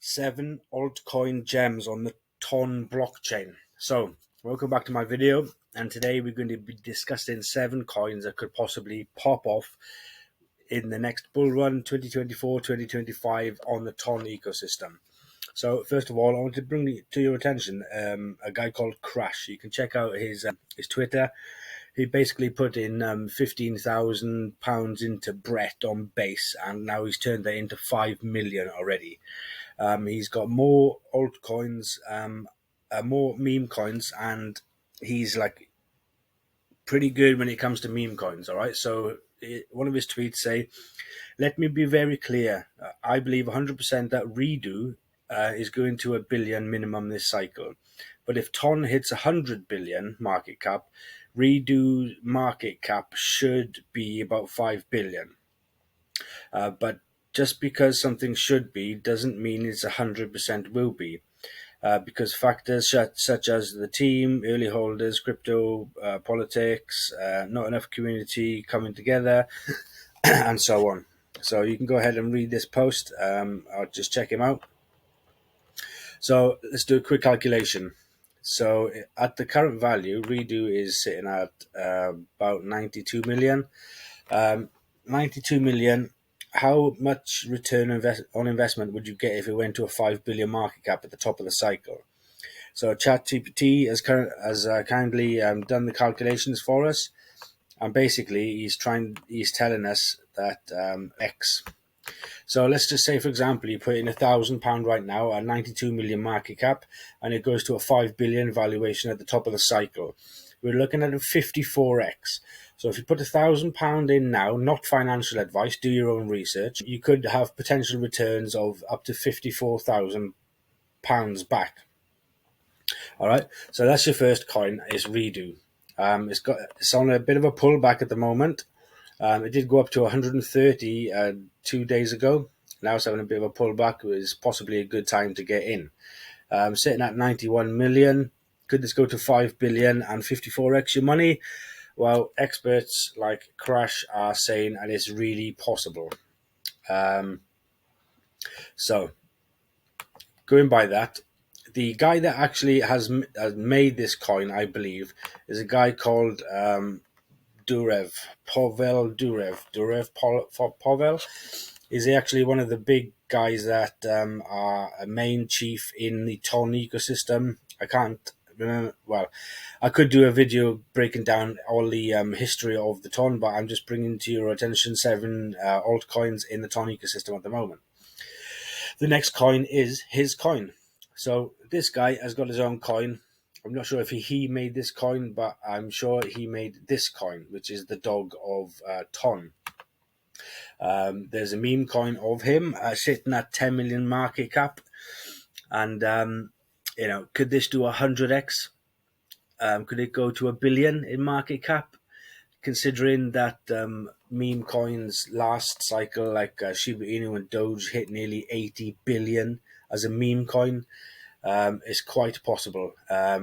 7 altcoin gems on the TON blockchain. So welcome back to my video, and today we're going to be discussing 7 coins that could possibly pop off in the next bull run 2024-2025 on the TON ecosystem. So first of all, I want to bring to your attention a guy called Crash. You can check out his Twitter. He basically put in £15,000 into Bertt on base, and now he's turned that into 5 million already. He's got more altcoins, more meme coins, and he's like pretty good when it comes to meme coins. All right, so one of his tweets say, "Let me be very clear. I believe 100% that Redo is going to $1 billion minimum this cycle. But if TON hits 100 billion market cap, Redo market cap should be about 5 billion. But just because something should be doesn't mean it's 100% will be, because factors such as the team, early holders, crypto, politics, not enough community coming together, and so on." So you can go ahead and read this post. I'll just check him out. So let's do a quick calculation. So at the current value, Redo is sitting at about 92 million. 92 million. How much return on investment would you get if it went to a 5 billion market cap at the top of the cycle? So ChatGPT has kindly done the calculations for us, and basically he's telling us that X. So let's just say, for example, you put in £1,000 right now at 92 million market cap, and it goes to a 5 billion valuation at the top of the cycle. We're looking at a 54x. So if you put £1,000 in now, not financial advice, do your own research, you could have potential returns of up to £54,000 back. All right, so that's your first coin, is Redo. It's on a bit of a pullback at the moment. It did go up to 130 2 days ago. Now it's having a bit of a pullback. It was possibly a good time to get in. Sitting at 91 million. Could this go to 5 billion and 54x your money? Well, experts like Crash are saying that it's really possible. So going by that, the guy that actually has made this coin, I believe, is a guy called Pavel Pavel is actually one of the big guys that are a main chief in the TON ecosystem. I can't remember. Well, I could do a video breaking down all the history of the TON, but I'm just bringing to your attention 7 altcoins in the TON ecosystem at the moment. The next coin is his coin. So this guy has got his own coin. I'm not sure if he made this coin, but I'm sure he made this coin, which is the dog of TON. There's a meme coin of him sitting at 10 million market cap. And, could this do 100x? Could it go to $1 billion in market cap? Considering that meme coins last cycle, like Shiba Inu and Doge, hit nearly 80 billion as a meme coin. It's quite possible. At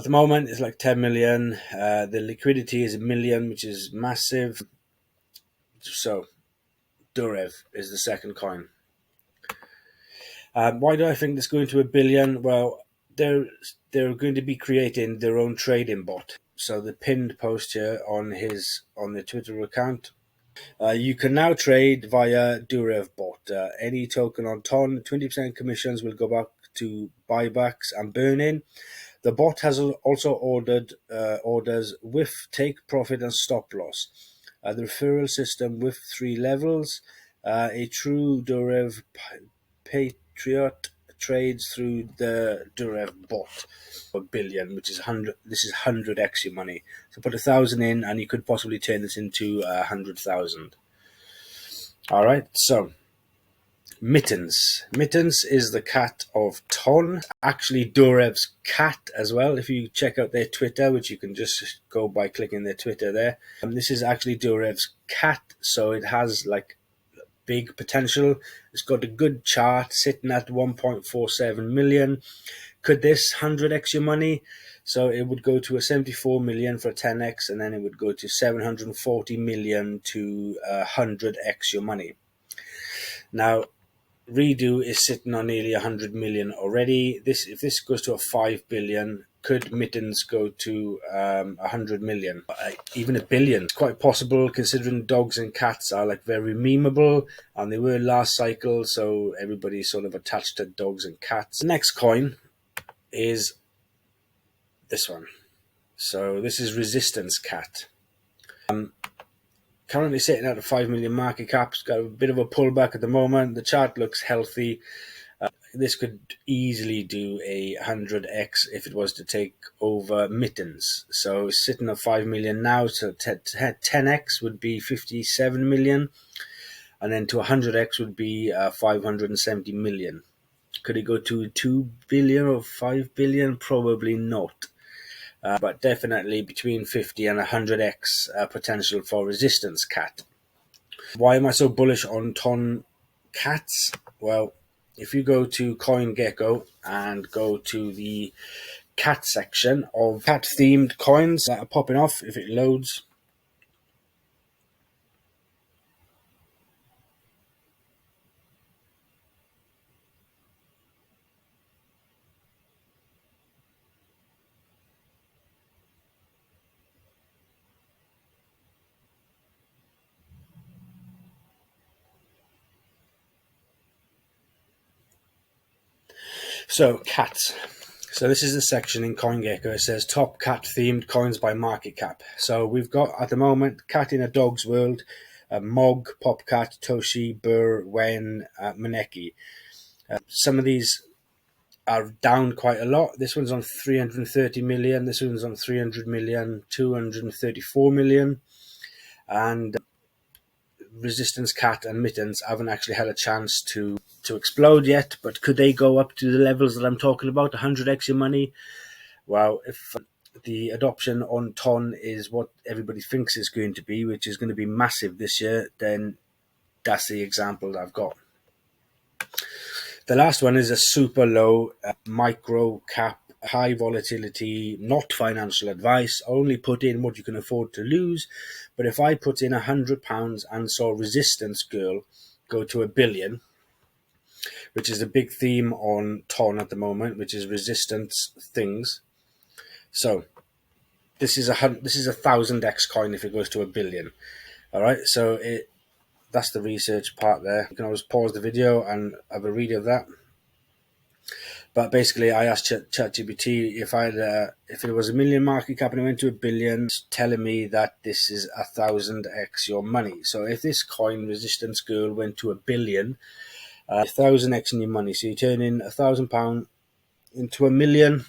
the moment, it's like 10 million. The liquidity is 1 million, which is massive. So, Durev is the second coin. Why do I think it's going to $1 billion? Well, they're going to be creating their own trading bot. So the pinned post here on the Twitter account. You can now trade via Durev bot. Any token on TON, 20% commissions will go back to buybacks and burn-in. The bot has also ordered orders with take profit and stop loss. The referral system with 3 levels. A true Durev patriot trades through the Durev bot. $1 billion, which is 100. This is 100x your money. So put 1,000 in, and you could possibly turn this into 100,000. All right. So Mittens. Mittens is the cat of TON. Actually, Durev's cat as well. If you check out their Twitter, which you can just go by clicking their Twitter there. This is actually Durev's cat, so it has like big potential. It's got a good chart sitting at 1.47 million. Could this 100x your money? So it would go to a 74 million for a 10x, and then it would go to 740 million to 100x your money. Now, Redo is sitting on nearly 100 million already. If this goes to a 5 billion, could Mittens go to 100 million? Even a billion? It's quite possible, considering dogs and cats are like very memeable, and they were last cycle, so everybody's sort of attached to dogs and cats. The next coin is this one. So this is Resistance Cat. Currently sitting at a 5 million market cap. It's got a bit of a pullback at the moment. The chart looks healthy. This could easily do a 100x if it was to take over Mittens. So sitting at 5 million now, so 10x would be 57 million, and then to 100x would be 570 million. Could it go to 2 billion or 5 billion? Probably not. But definitely between 50 and 100x potential for Resistance Cat. Why am I so bullish on ton cats? Well, if you go to CoinGecko and go to the cat section of cat themed coins that are popping off if it loads. So cats. So this is the section in CoinGecko. It says top cat themed coins by market cap. So we've got at the moment Cat in a Dog's World, Mog, Popcat, Toshi, Burr, Wen, Maneki. Some of these are down quite a lot. This one's on 330 million. This one's on 300 million, 234 million. And Resistance Cat and Mittens haven't actually had a chance to explode yet, but could they go up to the levels that I'm talking about, 100x your money? Well, if the adoption on ton is what everybody thinks it's going to be, which is going to be massive this year, then that's the example that I've got. The last one is a super low micro cap, high volatility, not financial advice, only put in what you can afford to lose. But if I put in £100 and saw Resistance Girl go to 1 billion, which is a big theme on ton at the moment, which is resistance things. So this is a 1000x coin if it goes to 1 billion. All right, so that's the research part there. You can always pause the video and have a read of that. But basically, I asked ChatGPT if it was 1 million market cap and it went to 1 billion, it's telling me that this is 1000x your money. So if this coin Resistance Girl went to 1 billion, 1000x in your money. So you turn in £1,000 into 1 million.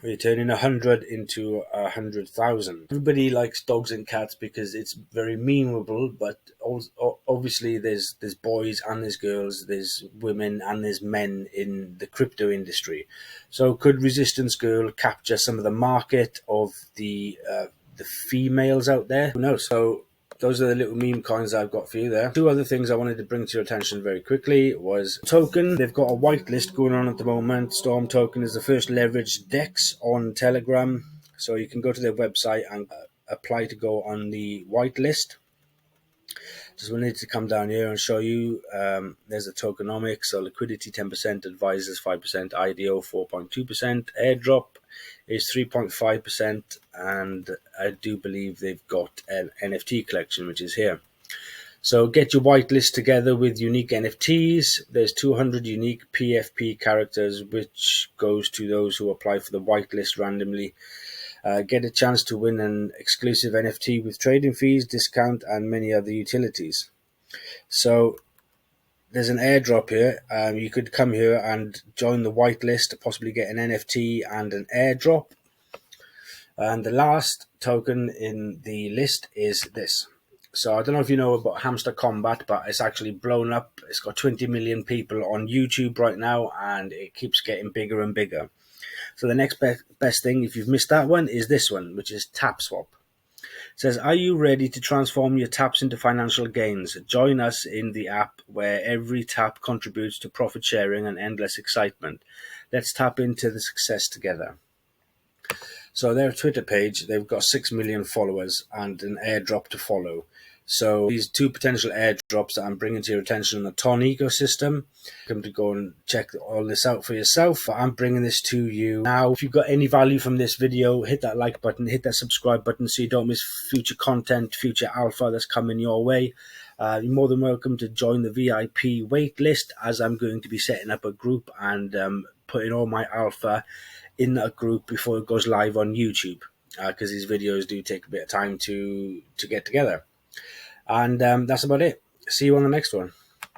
You're turning 100 into 100,000. Everybody likes dogs and cats because it's very memeable, but also, obviously there's boys and there's girls, there's women and there's men in the crypto industry. So could Resistance Girl capture some of the market of the females out there? Who knows? So those are the little meme coins I've got for you there. Two other things I wanted to bring to your attention very quickly was Token. They've got a whitelist going on at the moment. Storm Token is the first leveraged DEX on Telegram. So you can go to their website and apply to go on the whitelist. Just wanted to come down here and show you there's the tokenomics. So liquidity 10%, advisors 5%, IDO 4.2%, airdrop is 3.5%, and I do believe they've got an NFT collection, which is here. So get your whitelist together with unique NFTs. There's 200 unique PFP characters, which goes to those who apply for the whitelist randomly. Get a chance to win an exclusive NFT with trading fees, discount, and many other utilities. So there's an airdrop here. You could come here and join the whitelist, possibly get an NFT and an airdrop. And the last token in the list is this. So I don't know if you know about Hamster Combat, but it's actually blown up. It's got 20 million people on YouTube right now, and it keeps getting bigger and bigger. So the next best thing, if you've missed that one, is this one, which is TapSwap. It says, are you ready to transform your taps into financial gains? Join us in the app where every tap contributes to profit sharing and endless excitement. Let's tap into the success together. So their Twitter page, they've got 6 million followers and an airdrop to follow. So these two potential airdrops that I'm bringing to your attention on the Ton ecosystem, come to go and check all this out for yourself. I'm bringing this to you now. If you've got any value from this video, hit that like button, hit that subscribe button so you don't miss future content, future alpha that's coming your way. You're more than welcome to join the VIP waitlist, as I'm going to be setting up a group and putting all my alpha in that group before it goes live on YouTube, because these videos do take a bit of time to get together. And that's about it. See you on the next one.